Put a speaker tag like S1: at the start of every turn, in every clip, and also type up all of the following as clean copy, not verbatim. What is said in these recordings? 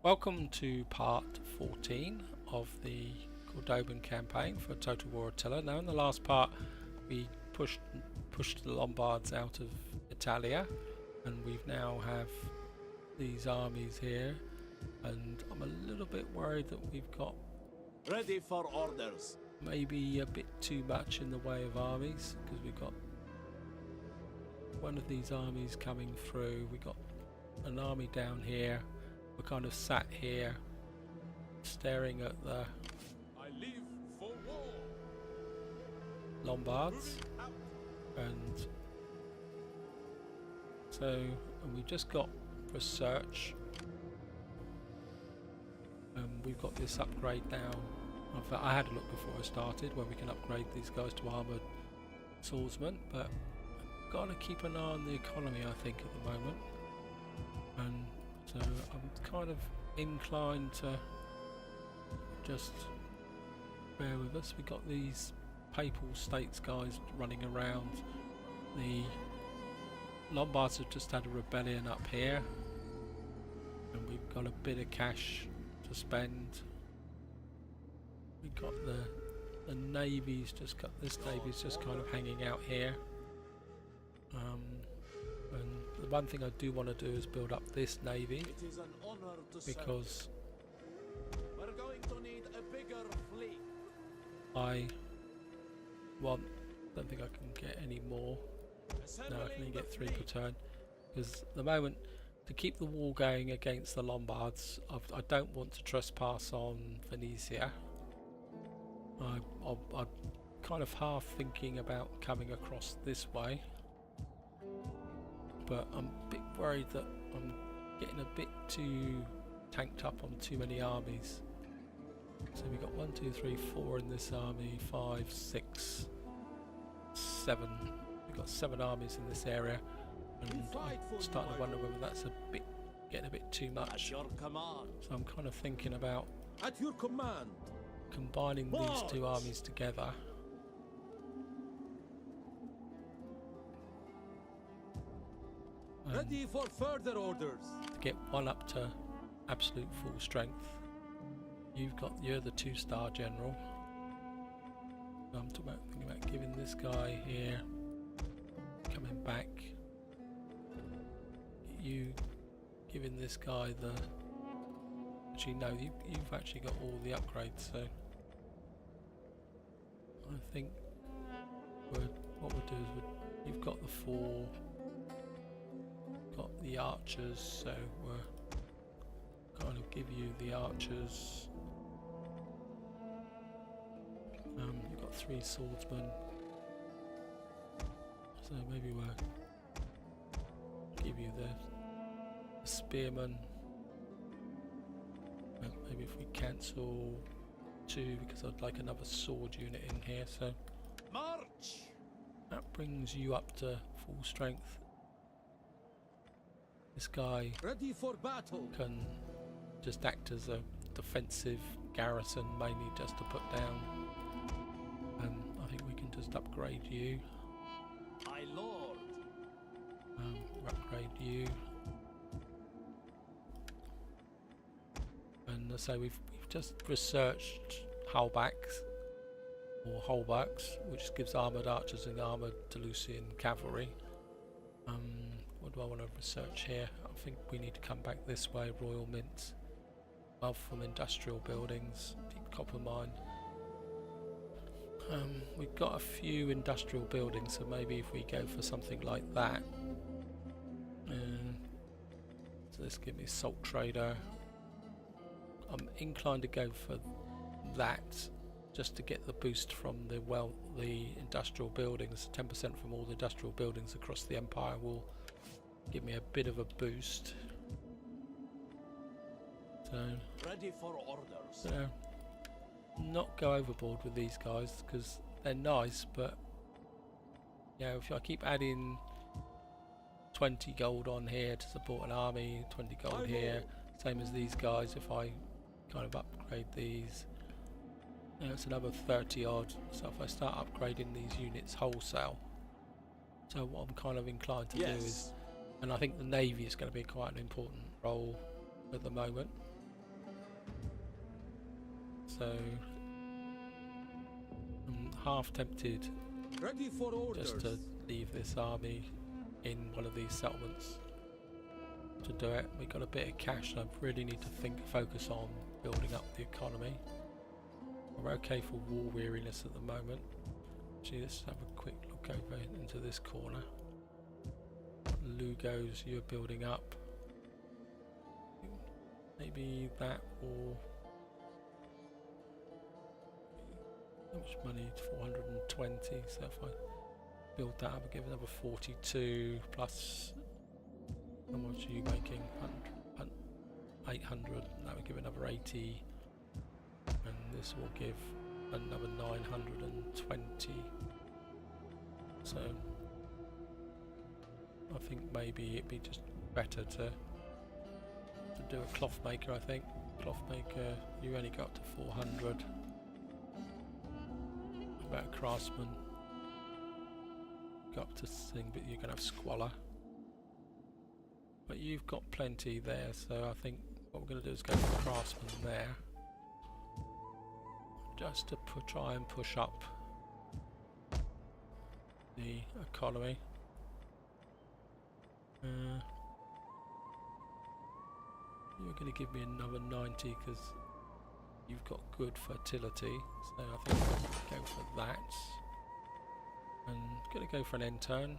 S1: Welcome to part 14 of the Cordoban campaign for Total War Attila. Now in the last part we pushed the Lombards out of Italia, and we now have these armies here, and I'm a little bit worried that we've got
S2: Ready for orders.
S1: maybe a bit too much in the way of armies, because we've got one of these armies coming through. We got an army down here. We're kind of sat here staring at the
S2: I leave for war.
S1: Lombards, and we just got research, and we've got this upgrade now. In fact, I had a look before I started where we can upgrade these guys to armoured swordsmen, but I've got to keep an eye on the economy, I think, at the moment, and so I'm kind of inclined to just bear with us. We got these Papal States guys running around. The Lombards have just had a rebellion up here, and we've got a bit of cash to spend. We got the navy's just got this navy's just kind of hanging out here. And the one thing I do want to do is build up this navy,
S2: It is an honor to
S1: because
S2: We're going to need a bigger fleet.
S1: I don't think I can get any more. No, I can only get 3 per turn, because at the moment, to keep the war going against the Lombards, I don't want to trespass on Venetia. I'm kind of half thinking about coming across this way, but I'm a bit worried that I'm getting a bit too tanked up on too many armies. So we got 1, 2, 3, 4 in this army, 5, 6, 7. We've got 7 armies in this area, and I'm starting to wonder whether that's getting a bit too
S2: At
S1: much.
S2: your command.
S1: So I'm kind of thinking about
S2: At your command.
S1: combining these two
S2: March!
S1: armies together.
S2: Ready for further orders.
S1: To get one up to absolute full strength. You're the 2-star general. I'm thinking about giving this guy here, coming back. You giving this guy the. Actually, no, you've actually got all the upgrades, so I think what we'll do is you've got the 4, got the archers, so we'll kind of give you the archers. You've got 3 swordsmen, so maybe we'll give you the spearmen. Maybe if we cancel 2, because I'd like another sword unit in here, so
S2: March.
S1: that brings you up to full strength. This guy
S2: Ready for battle.
S1: can just act as a defensive garrison, mainly just to put down, and I think we can just upgrade you.
S2: My lord.
S1: Upgrade you, and so we've just researched hullbacks or hullbacks, which gives armoured archers and armoured Toulousian cavalry. What do I want to research here? I think we need to come back this way. Royal Mint, wealth from industrial buildings, deep copper mine. We've got a few industrial buildings, so maybe if we go for something like that. So this gives me salt trader. I'm inclined to go for that, just to get the boost from the industrial buildings. 10% from all the industrial buildings across the empire will give me a bit of a boost. So
S2: Ready for orders.
S1: not go overboard with these guys, because they're nice, but you know, if I keep adding 20 gold on here to support an army, 20 gold here, same as these guys, if I kind of upgrade these, you know, it's another 30 odd. So if I start upgrading these units wholesale, so what I'm kind of inclined to do is, and I think the navy is going to be quite an important role at the moment, so I'm half tempted
S2: Ready for orders.
S1: just to leave this army in one of these settlements to do it. We got a bit of cash, and I really need to focus on building up the economy. We're okay for war weariness at the moment. Actually, let's have a quick look over into this corner. Lugos, you're building up. Maybe that, or how much money? 420. So if I build that up, I give another 42 plus. How much are you making? 800. That would give another 80, and this will give another 920. So I think maybe it'd be just better to do a cloth maker. I think cloth maker, you only got to 400. About a craftsman, got up to thing, but you're gonna have squalor. But you've got plenty there, so I think what we're going to do is go for craftsman there, just to try and push up the economy. You're going to give me another 90 because you've got good fertility, so I think I'll go for that. And going to go for an intern.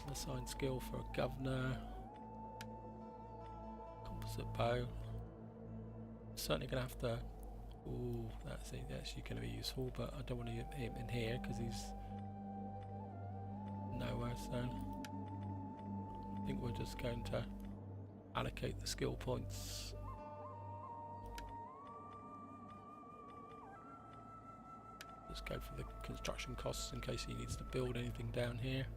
S1: Assign skill for a governor. Composite bow. Certainly going to have to. Ooh, that's actually going to be useful, but I don't want to get him in here because he's nowhere. So I think we're just going to allocate the skill points. Just go for the construction costs in case he needs to build anything down here.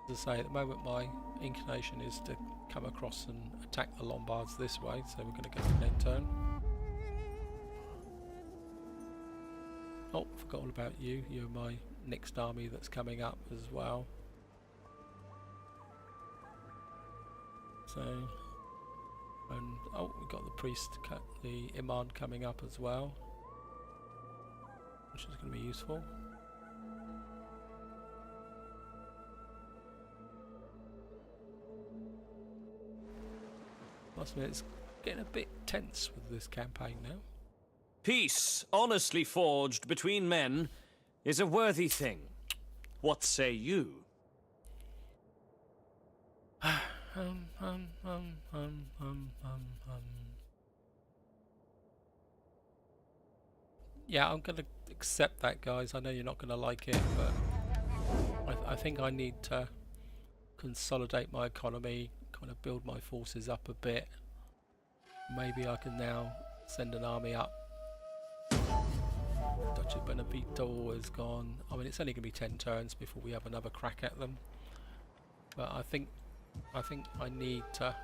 S1: As I say, at the moment my inclination is to come across and attack the Lombards this way, so we're going to go for an intern. Oh, forgot all about you. You're my next army that's coming up as well. So, and oh, we've got the priest, the imam coming up as well, which is going to be useful. Must admit, it's getting a bit tense with this campaign now.
S3: Peace, honestly forged between men, is a worthy thing. What say you?
S1: Yeah, I'm going to accept that, guys. I know you're not going to like it, but I think I need to consolidate my economy, kind of build my forces up a bit. Maybe I can now send an army up. Duchy of Benevento is gone. I mean, it's only going to be 10 turns before we have another crack at them. But I think I need to.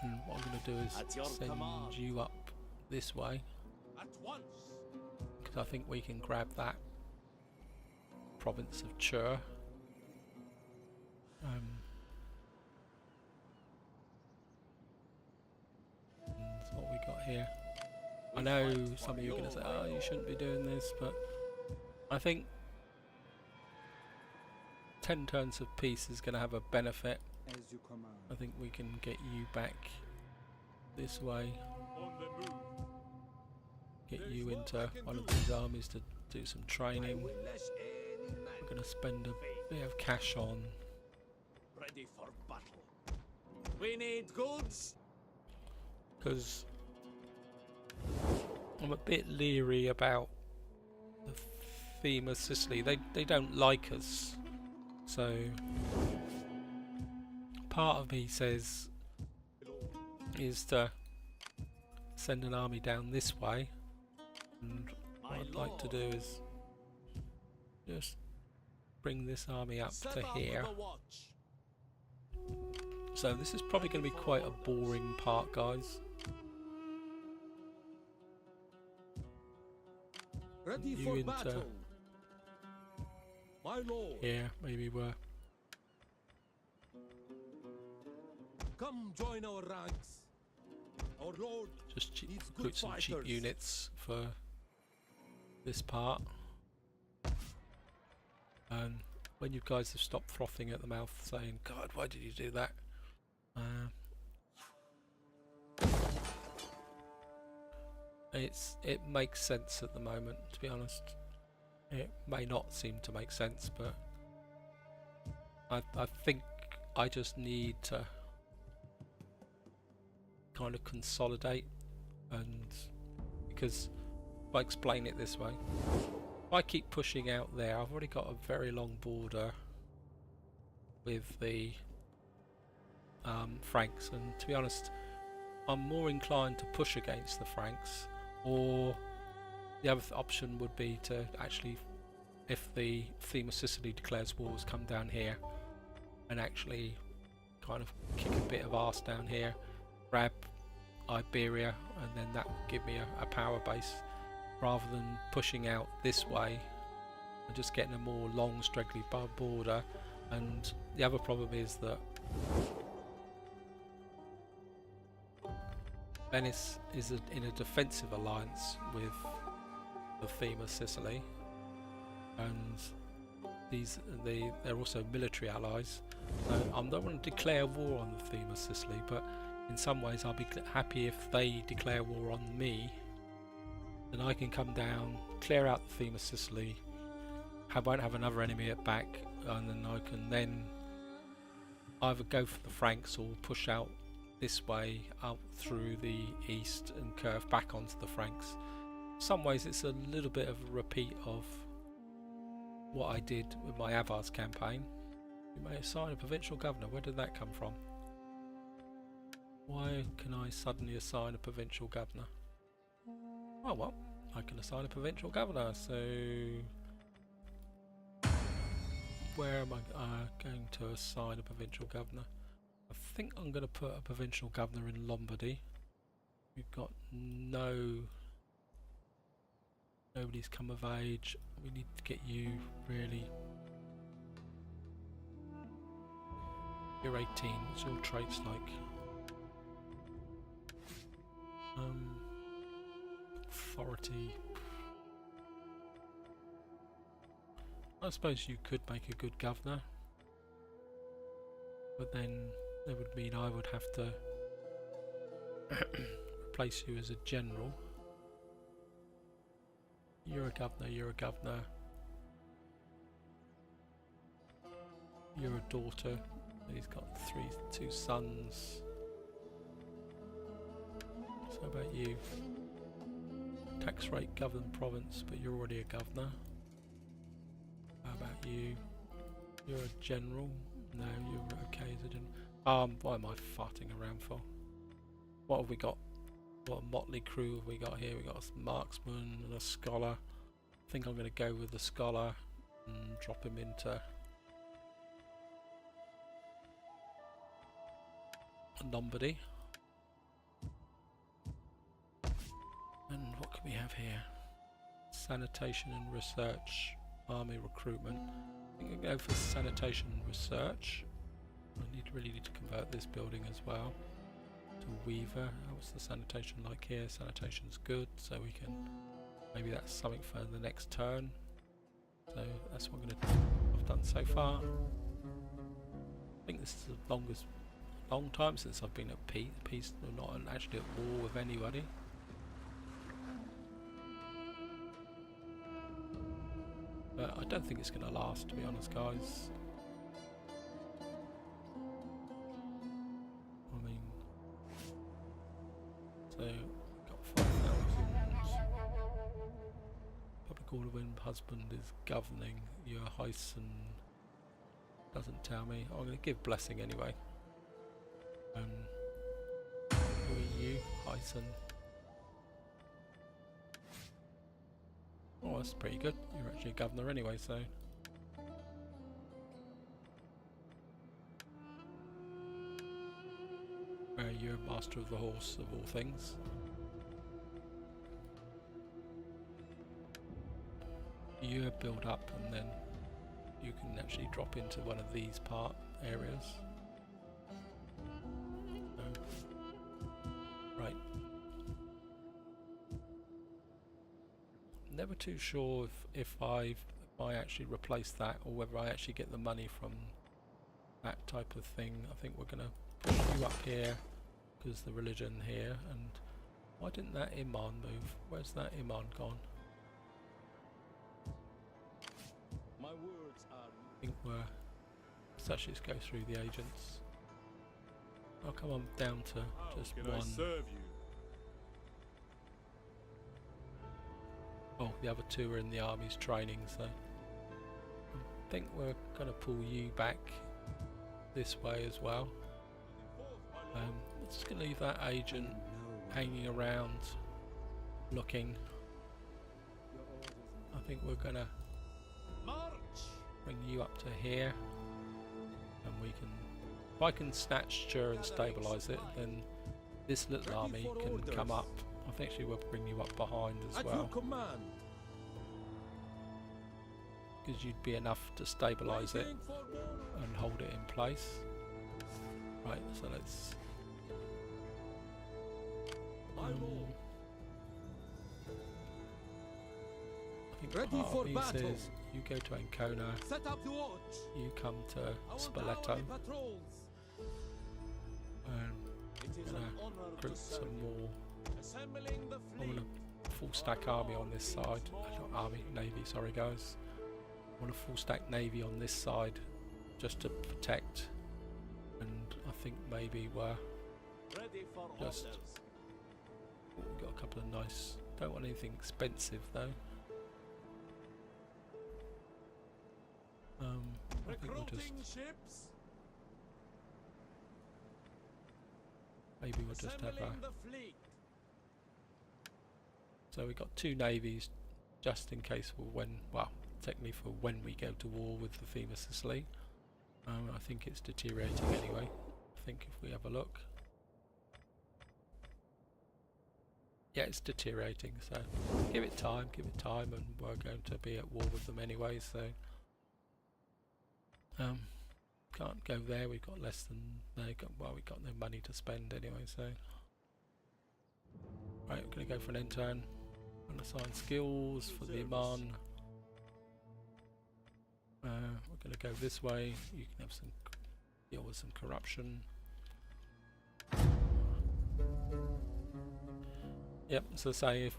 S1: And what I'm going to do is send you up this way, because I think we can grab that province of Chur. That's what we got here. I know some of you are going to say, oh, you shouldn't be doing this, but I think 10 turns of peace is going to have a benefit. I think we can get you back this way, get you into one of these armies to do some training. We're going to spend a bit of cash on.
S2: Ready for battle. We need goods.
S1: Because I'm a bit leery about the theme of Sicily. They don't like us, so part of me says is to send an army down this way, and what I'd like to do is just bring this army up to here. So this is probably going to be quite a boring part, guys.
S2: Ready
S1: You
S2: for
S1: into
S2: battle. My lord.
S1: here, maybe we're
S2: Come join our ranks. Our lord
S1: Just
S2: needs good
S1: recruit some cheap
S2: fighters.
S1: units for this part. And when you guys have stopped frothing at the mouth saying, God, why did you do that? It makes sense at the moment, to be honest. It may not seem to make sense, but I think I just need to kind of consolidate, and because if I explain it this way, if I keep pushing out there, I've already got a very long border with the Franks, and to be honest, I'm more inclined to push against the Franks, or the other option would be to actually, if the theme of Sicily declares wars, come down here and actually kind of kick a bit of arse down here, grab Iberia, and then that would give me a power base, rather than pushing out this way and just getting a more long straggly border. And the other problem is that Venice is in a defensive alliance with the theme of Sicily, and they're also military allies. So I don't want to declare war on the theme of Sicily, but in some ways I'll be happy if they declare war on me. Then I can come down, clear out the theme of Sicily, won't have another enemy at back, and then I can then either go for the Franks or push out this way up through the east and curve back onto the Franks. In some ways it's a little bit of a repeat of what I did with my Avars campaign. You may assign a provincial governor. Where did that come from? Why can I suddenly assign a provincial governor? Oh well, I can assign a provincial governor, so where am I going to assign a provincial governor? I think I'm going to put a provincial governor in Lombardy. We've got nobody's come of age. We need to get you really. You're 18. What's your traits like? Authority. I suppose you could make a good governor, but then that would mean I would have to replace you as a general. You're a governor, you're a governor. You're a daughter. He's got two sons. So how about you? Tax rate governed province, but you're already a governor. How about you? You're a general. No, you're okay as a general. What am I farting around for? What have we got? What a motley crew have we got here? We got a marksman and a scholar. I think I'm going to go with the scholar and drop him into Lombardy. And what can we have here? Sanitation and research, army recruitment. I think we'll go for sanitation and research. I really need to convert this building as well to Weaver. What's the sanitation like here? Sanitation's good, so we can, maybe that's something for the next turn. So that's what I've done so far. I think this is the long time since I've been at peace, or not actually at war with anybody. But I don't think it's going to last, to be honest, guys. I mean, so got 5,000. Public order when husband is governing. Your Hyson doesn't tell me. I'm going to give blessing anyway. Who are you, Hyson? Oh, that's pretty good. You're actually a governor anyway, so. You're a master of the horse, of all things. You build up, and then you can actually drop into one of these part areas. never too sure if I actually replace that or whether I actually get the money from that type of thing. I think we're gonna push you up here because the religion here. And why didn't that Imam move? Where's that Imam gone?
S2: My words are.
S1: I think let's just go through the agents. I'll come on down to just one.
S2: Serve you?
S1: Oh, the other two are in the army's training, so I think we're going to pull you back this way as well. Just going to leave that agent hanging around, looking. I think we're going to bring you up to here, and we can. If I can snatch Chur and stabilise it, then this little army can come up. I think actually we'll bring you up behind as well, because you'd be enough to stabilise it and hold it in place. Right, so let's. I think
S2: ready for
S1: he
S2: battle.
S1: says you go to Ancona,
S2: Set up the watch.
S1: you come to Spoleto, and
S2: It is
S1: gonna
S2: an honor
S1: recruit
S2: to serve
S1: some
S2: you.
S1: more.
S2: Assembling the
S1: I
S2: fleet.
S1: want a full stack army on this side. Not army, navy, sorry guys. I want a full stack navy on this side just to protect, and I think maybe we're
S2: Ready for
S1: just.
S2: orders.
S1: We've got a couple of nice. Don't want anything expensive though. I think we'll just.
S2: Recruiting ships.
S1: Maybe we'll just have
S2: Assembling
S1: a.
S2: the fleet.
S1: So we've got two navies just in case for when. Well, technically for when we go to war with the Thema Sicily. I think it's deteriorating anyway. I think if we have a look. Yeah, it's deteriorating, so give it time, and we're going to be at war with them anyway, so can't go there, we've got less than we've got no money to spend anyway, so right, we're going to go for an intern and assign skills for the Iman. We're going to go this way, you can have some deal with some corruption. Yep, so say if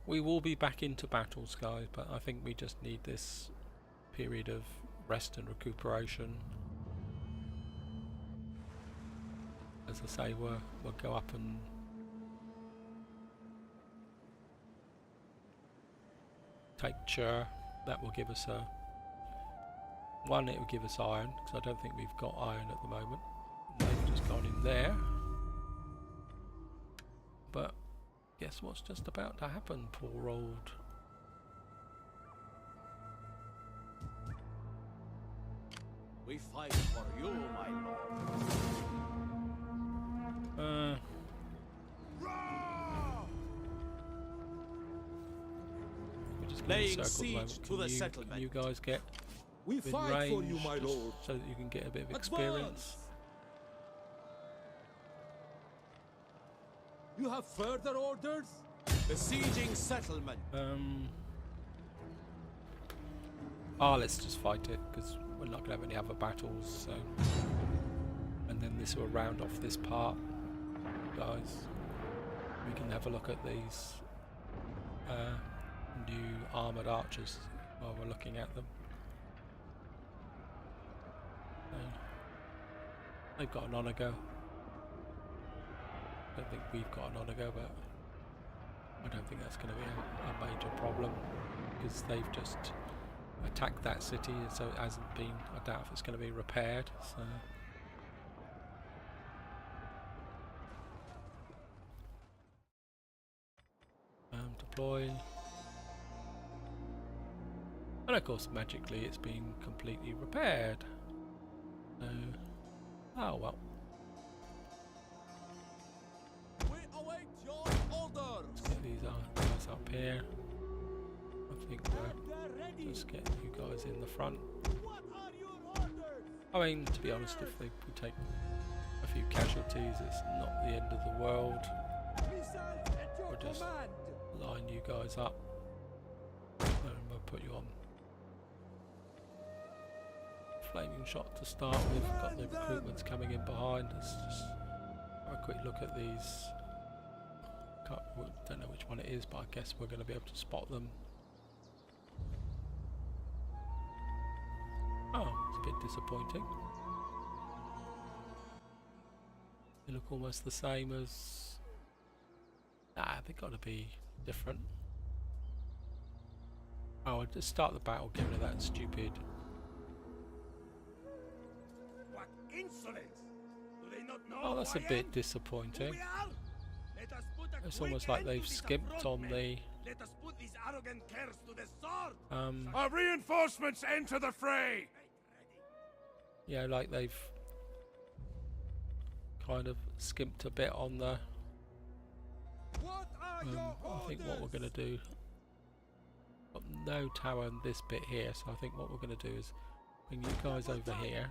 S1: we will be back into battles, guys, but I think we just need this period of rest and recuperation. As I say, we'll go up and take Chur. That will give us it will give us iron, because I don't think we've got iron at the moment. They've just gone in there. But guess what's just about to happen, poor old.
S2: We fight for you, my lord.
S1: We're just
S2: Laying
S1: going
S2: siege to the settlement.
S1: Can you guys get
S2: We
S1: within
S2: fight
S1: range
S2: for you, my
S1: just
S2: lord.
S1: so that you can get a bit of
S2: Advance.
S1: experience?
S2: You have further orders? Besieging settlement.
S1: Let's just fight it, because we're not going to have any other battles, so. And then this will round off this part, guys. We can have a look at these new armoured archers while we're looking at them. They've got an honour go. I don't think we've got an honour go, but I don't think that's going to be a major problem, because they've just attacked that city, so it hasn't been. I doubt if it's going to be repaired. So deploy, and of course magically it's been completely repaired. So oh well.
S2: We await your orders.
S1: Let's get these guys up here. I think we'll just get you guys in the front.
S2: What are your orders?
S1: I mean, to be honest, if we take a few casualties, it's not the end of the world.
S2: Missiles at your
S1: We'll just
S2: command.
S1: line you guys up. put you on flaming shot to start with. Got the recruitments coming in behind. Let's just have a quick look at these. Don't know which one it is, but I guess we're going to be able to spot them. Oh, it's a bit disappointing. They look almost the same as... Nah, they've got to be different. Oh, I'll just start the battle, get rid of that stupid...
S2: What insolence! Do they not know
S1: Oh, that's a
S2: who I
S1: bit
S2: am?
S1: disappointing.
S2: Who we are? Let us put a
S1: It's
S2: quick
S1: almost like
S2: end
S1: they've
S2: to this
S1: skimped
S2: affront,
S1: on
S2: men.
S1: the...
S2: Let us put these arrogant curs to the sword.
S4: Our reinforcements enter the fray!
S1: Yeah, like they've kind of skimped a bit on the...
S2: What are your
S1: I think what we're going to do... Got no tower in this bit here, so I think what we're going to do is bring you guys over here.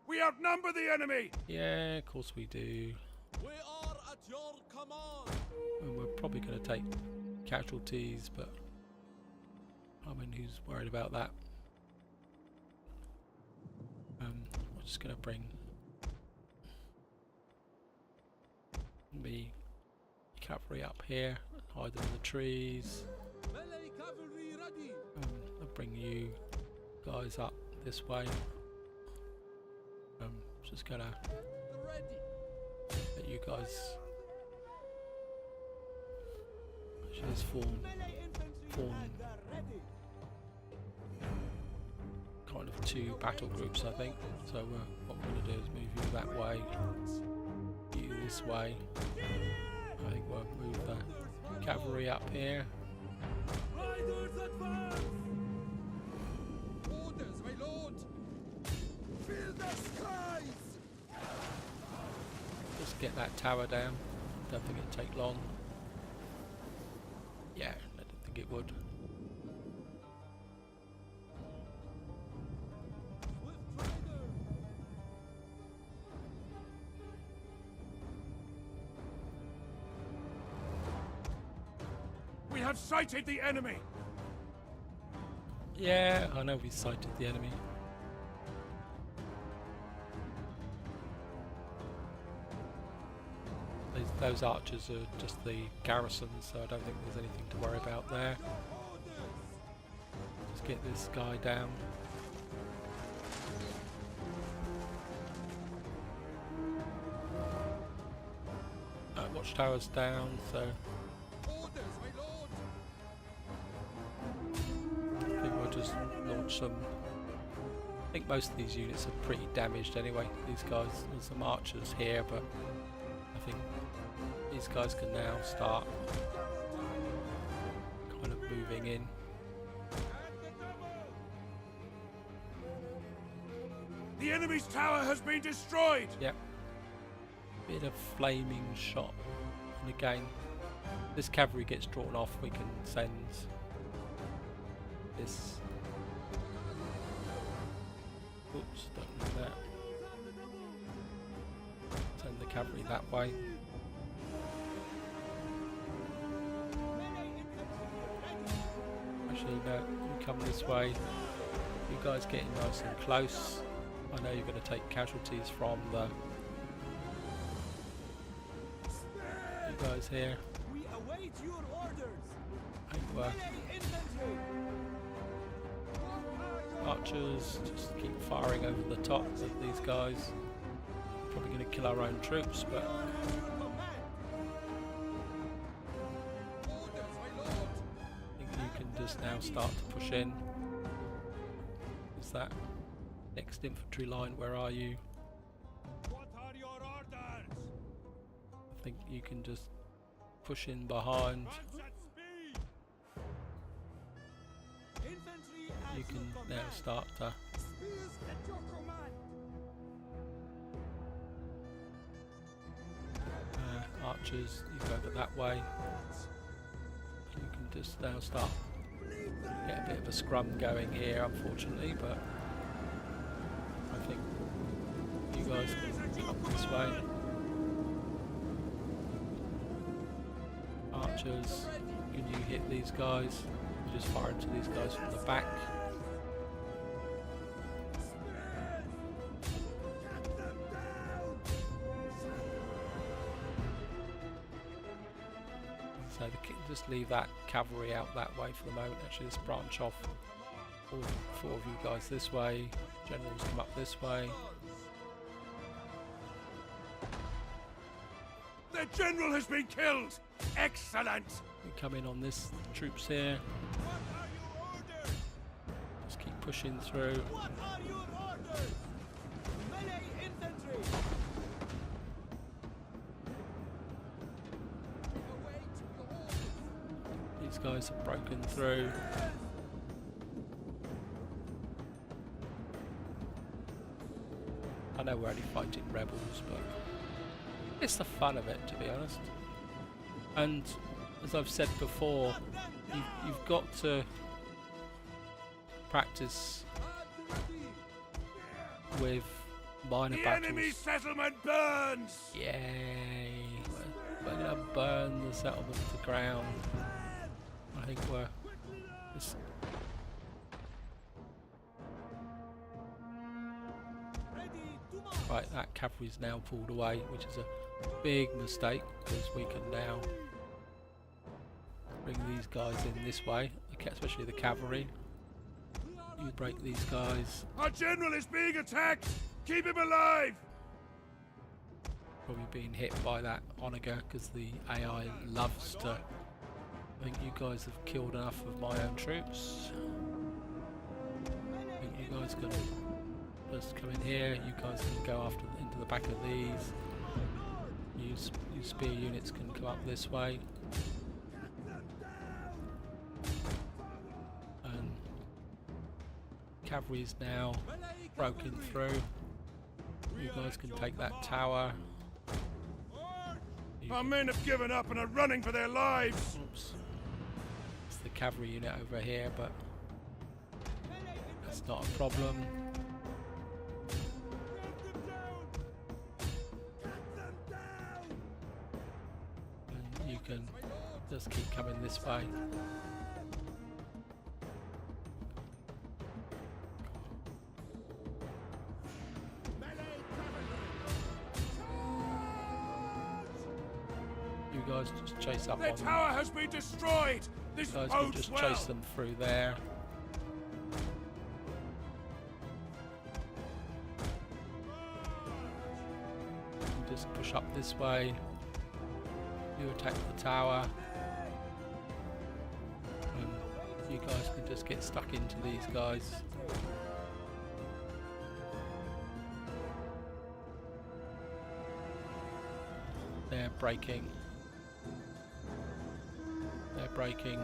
S4: We outnumber the enemy!
S1: Yeah, of course we do.
S2: We are at your command.
S1: And we're probably going to take casualties, but I mean, who's worried about that? We're just going to bring the cavalry up here, hide them in the trees.
S2: Melee cavalry ready.
S1: I'll bring you guys up this way. Just going to
S2: Ready.
S1: let you guys actually just form
S2: Ready.
S1: kind of two battle groups, I think. So what we're going to do is move you that way, you this way. I think we'll move the cavalry up here.
S2: Riders advance. Orders, my lord. Fill the skies.
S1: Just get that tower down. Don't think it'd take long. Yeah, I don't think it would.
S2: Swift rider.
S4: We have sighted the enemy!
S1: Yeah, I know we sighted the enemy. Those archers are just the garrison, so I don't think there's anything to worry about there. Just get this guy down. Watchtower's down, so
S2: Orders, my lord.
S1: I think we'll just launch some. I think most of these units are pretty damaged anyway. These guys, there's some archers here, but I think these guys can now start kind of moving in.
S4: The enemy's tower has been destroyed!
S1: Yep. Bit of flaming shot. And again, this cavalry gets drawn off, we can send this. Oops, don't do that. Send the cavalry that way. Actually, no, you come this way. You guys getting nice and close. I know you're going to take casualties from the you guys here.
S2: We await your orders.
S1: I think we're
S2: Melee infantry.
S1: archers, just keep firing over the top of these guys. Probably going to kill our own troops, but I think you can just now start to push in. Is that next infantry line? Where are you?
S2: What are your orders?
S1: I think you can just push in behind.
S2: March at speed. Infantry at
S1: You
S2: your
S1: can now
S2: command.
S1: start to
S2: Spears at your command.
S1: archers. You go over that way. You can just now start get a bit of a scrum going here, unfortunately, but I think you guys can come this way. Archers, can you hit these guys? Just fire into these guys from the back. So just leave that cavalry out that way for the moment. Actually, let's branch off. All 4 of you guys this way. Generals come up this way.
S4: The general has been killed! Excellent!
S1: We come in on this troops here.
S2: What are your orders?
S1: Just keep pushing through.
S2: What are your orders? Melee infantry! Await your orders.
S1: These guys have broken through. I know we're only fighting rebels, but it's the fun of it, to be honest. And as I've said before, you've got to practice with minor
S4: The
S1: battles.
S4: enemy settlement burns!
S1: Yay! We're gonna burn the settlement to the ground. I think we're just right. That cavalry's now pulled away, which is a big mistake because we can now bring these guys in this way, especially the cavalry. You break these guys.
S4: Our general is being attacked! Keep him alive!
S1: Probably being hit by that onager because the AI loves to. I think you guys have killed enough of my own troops. I think you guys can just come in here. You guys can go after into the back of these. You spear units can come up this way. And cavalry is now broken through. You guys can take that tower.
S4: Our men have given up and are running for their lives!
S1: Oops. It's the cavalry unit over here, but that's not a problem. And you can just keep coming this way. You guys just chase up
S4: Their
S1: on them.
S4: tower has been destroyed! This
S1: You guys can
S4: bodes
S1: just
S4: well!
S1: chase them through there. You just push up this way. You attack the tower. And you guys can just get stuck into these guys. They're breaking. They're breaking.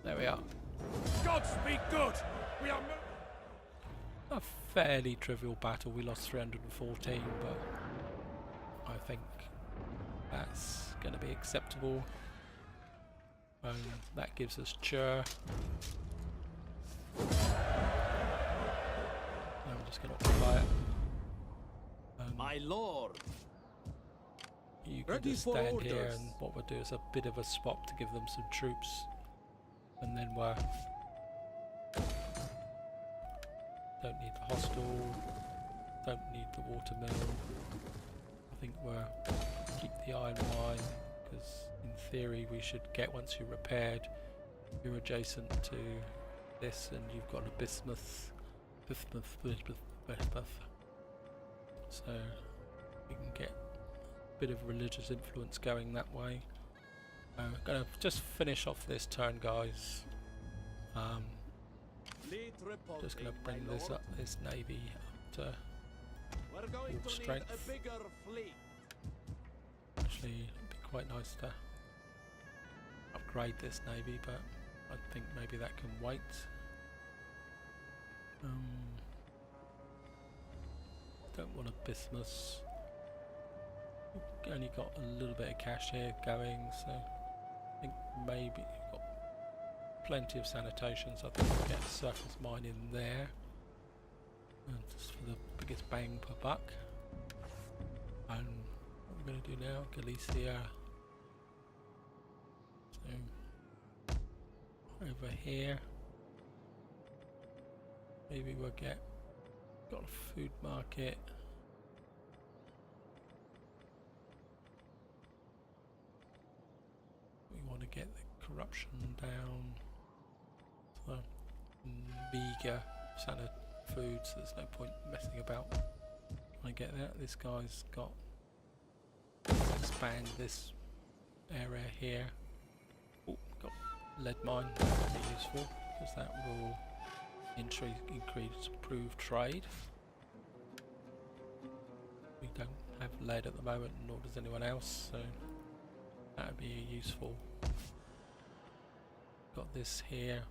S1: There we are.
S4: Gods be good! We are...
S1: A fairly trivial battle. We lost 314, but I think that's going to be acceptable. And that gives us Chur. I'm just going to occupy it.
S2: My lord!
S1: You can
S2: Ready
S1: just
S2: for
S1: stand here,
S2: orders.
S1: and what we'll do is a bit of a swap to give them some troops, and then we're don't need the hostel, don't need the water mill. I think we're keep the iron mine because in theory we should get, once you're repaired, you're adjacent to this, and you've got a bismuth. So we can get a bit of religious influence going that way. I'm going to just finish off this turn, guys. Just going to bring this up, this navy up to
S2: We're going
S1: full
S2: to
S1: strength.
S2: need a bigger fleet.
S1: Actually, it'd be quite nice to upgrade this navy, but I think maybe that can wait. Don't want a bismuth. We've only got a little bit of cash here going, so I think maybe we've got plenty of sanitation, so I think we'll get a surface mine in there. And just for the biggest bang per buck. And what we're going to do now, Galicia. So over here. Maybe we'll got a food market. We want to get the corruption down. So, meager standard foods. There's no point messing about. I get that. This guy's got. Let's expand this area here. Oh, got lead mine. That'll be useful because that will increase improved trade. We don't have lead at the moment, nor does anyone else, so that would be useful. Got this here.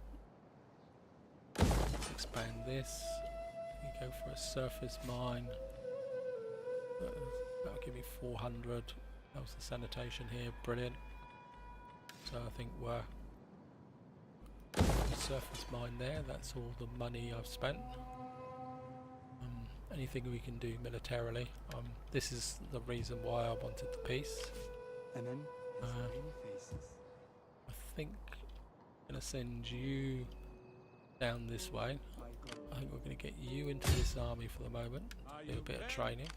S1: Let's expand this. We go for a surface mine. That'll give me 400. That was the sanitation here, brilliant. So I think we're surface mine there. That's all the money I've spent. Anything we can do militarily. This is the reason why I wanted the peace.
S5: And then
S1: I think I'm going to send you down this way. I think we're going to get you into this army for the moment. Do a bit of training.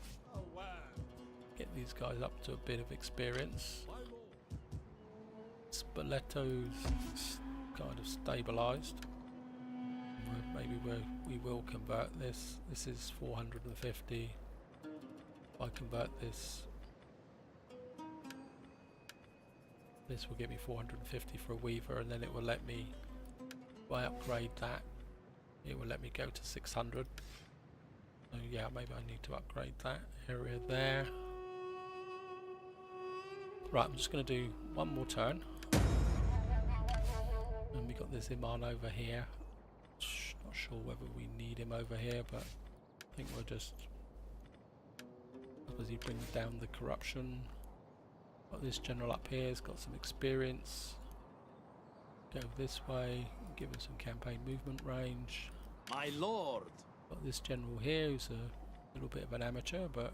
S1: Get these guys up to a bit of experience. Spoletto's kind of stabilised. Maybe we will convert this. This is 450. If I convert this, this will give me 450 for a weaver, and then it will let me, if I upgrade that, it will let me go to 600. So yeah, maybe I need to upgrade that area there. Right, I'm just going to do one more turn. And we got this Iman over here. Not sure whether we need him over here, but I think we'll just, because he brings down the corruption. Got this general up here, he's got some experience. Go this way, give him some campaign movement range.
S2: My lord.
S1: Got this general here who's a little bit of an amateur, but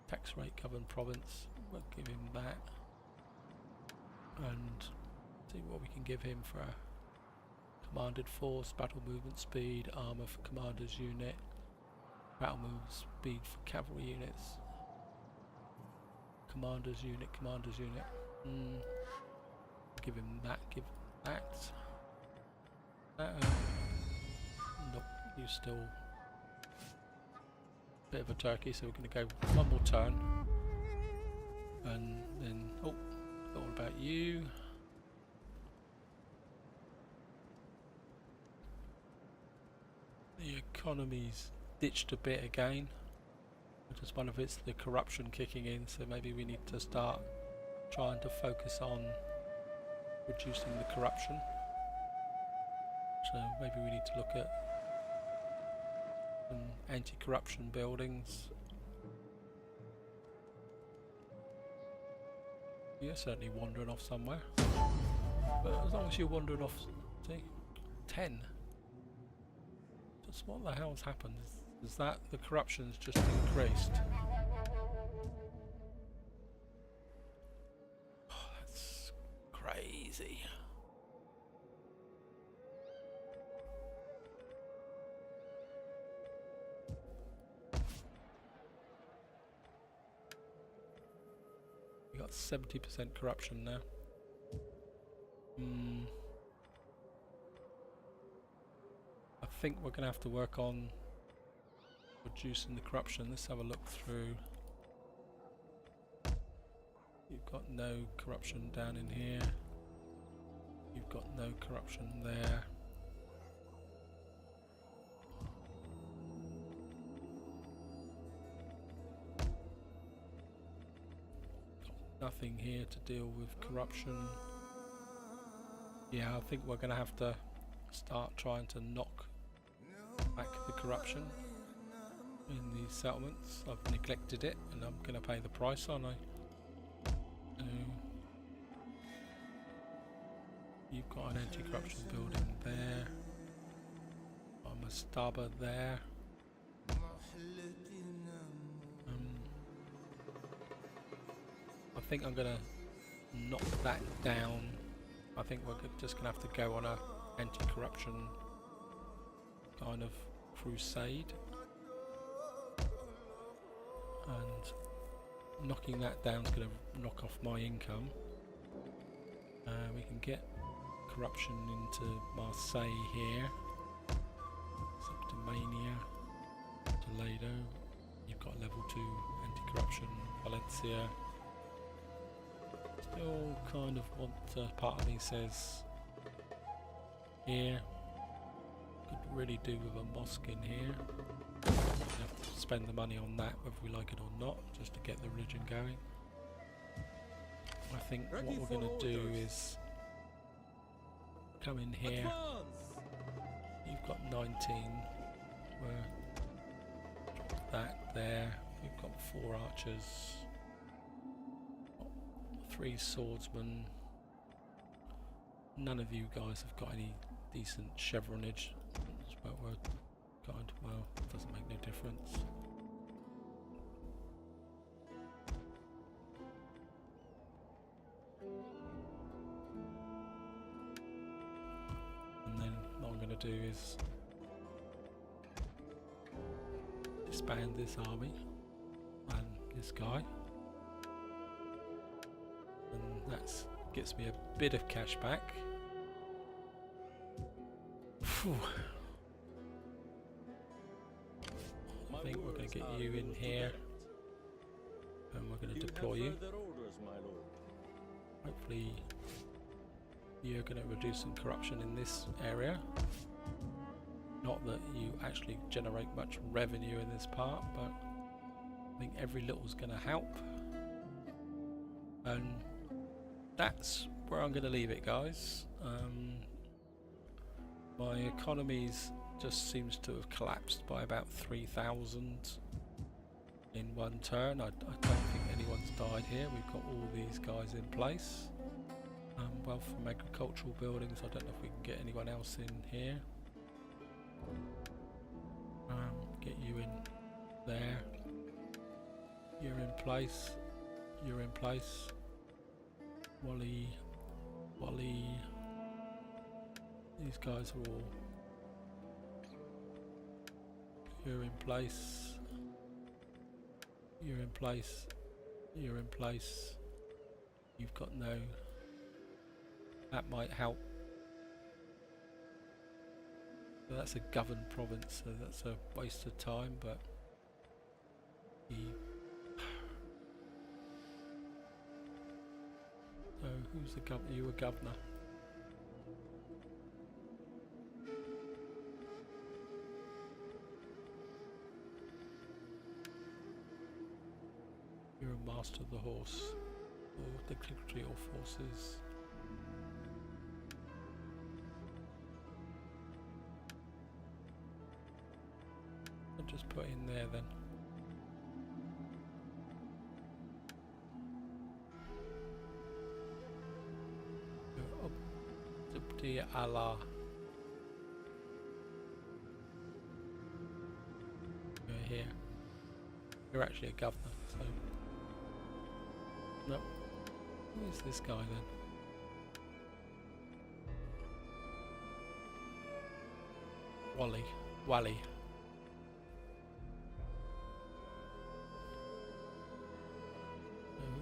S1: tax rate governed province, we'll give him that. And see what we can give him for a commanded force, battle movement speed, armour for commander's unit, battle movement speed for cavalry units, commander's unit. Give him that, give that. Nope, you're still a bit of a turkey, so we're going to go one more turn. And then, oh, all about you. The economy's ditched a bit again. I just wonder if it's the corruption kicking in, so maybe we need to start trying to focus on reducing the corruption. So maybe we need to look at some anti-corruption buildings. You're certainly wandering off somewhere. But as long as you're wandering off, see, 10. Just what the hell's happened? Is that the corruption's just increased? Oh, that's crazy. We got 70% corruption now. I think we're going to have to work on reducing the corruption. Let's have a look through. You've got no corruption down in here. You've got no corruption there. Got nothing here to deal with corruption. Yeah, I think we're going to have to start trying to knock back the corruption in these settlements. I've neglected it and I'm going to pay the price, aren't I? You've got an anti-corruption building there. I'm a Mastaba there. I think I'm going to knock that down I think we're just going to have to go on a anti-corruption kind of crusade. And knocking that down is going to knock off my income. We can get corruption into Marseille here. Septimania, Toledo. You've got level 2 anti-corruption. Valencia. Still kind of want, part of me says, here. Could really do with a mosque in here. We have to spend the money on that whether we like it or not, just to get the religion going. I think what we're going to do is come in here. You've got 19. Drop that there. We've got 4 archers, 3 swordsmen. None of you guys have got any decent chevronage. But we're kind of, well, doesn't make no difference. And then what I'm going to do is disband this army and this guy, and that gets me a bit of cash back. Phew. I think we're going to get you in here and we're going to deploy you. Hopefully you're going to reduce some corruption in this area. Not that you actually generate much revenue in this part, but I think every little is going to help. And that's where I'm going to leave it, guys. My economies just seems to have collapsed by about 3,000 in one turn. I don't think anyone's died here. We've got all these guys in place. Wealth from agricultural buildings. I don't know if we can get anyone else in here. Get you in there. You're in place. You're in place. Wally. These guys are all. You're in place. You're in place. You're in place. You've got no. That might help. So that's a governed province, so that's a waste of time, but so who's the governor? You a governor. You're a master of the horse, or the secretary of forces. I'll just put in there then. Dear Allah. You're here. You're actually a governor, so. No. Who is this guy then? Wally.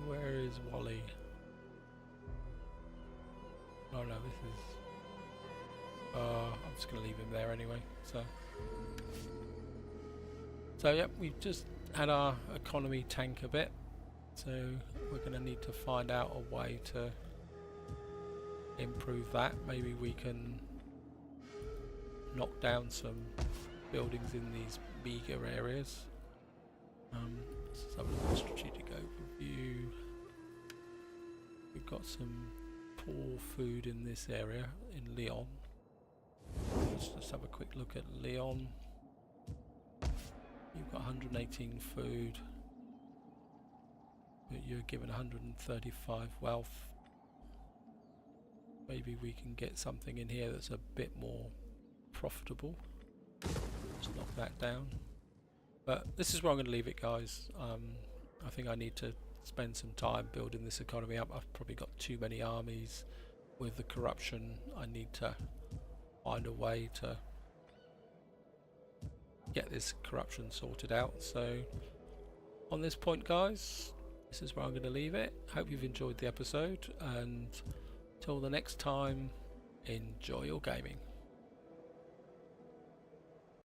S1: Where is Wally? Oh no, this is. I'm just going to leave him there anyway. So yep, we've just had our economy tank a bit. So we're going to need to find out a way to improve that. Maybe we can knock down some buildings in these meager areas. Let's have a look at the strategic overview. We've got some poor food in this area in Lyon. Let's just have a quick look at Lyon. You've got 118 food, but you're given 135 wealth. Maybe we can get something in here that's a bit more profitable. Let's knock that down. But this is where I'm going to leave it, guys. I think I need to spend some time building this economy up. I've probably got too many armies, with the corruption, I need to find a way to get this corruption sorted out. So on this point, guys, this is where I'm going to leave it. Hope you've enjoyed the episode, and till the next time, enjoy your gaming.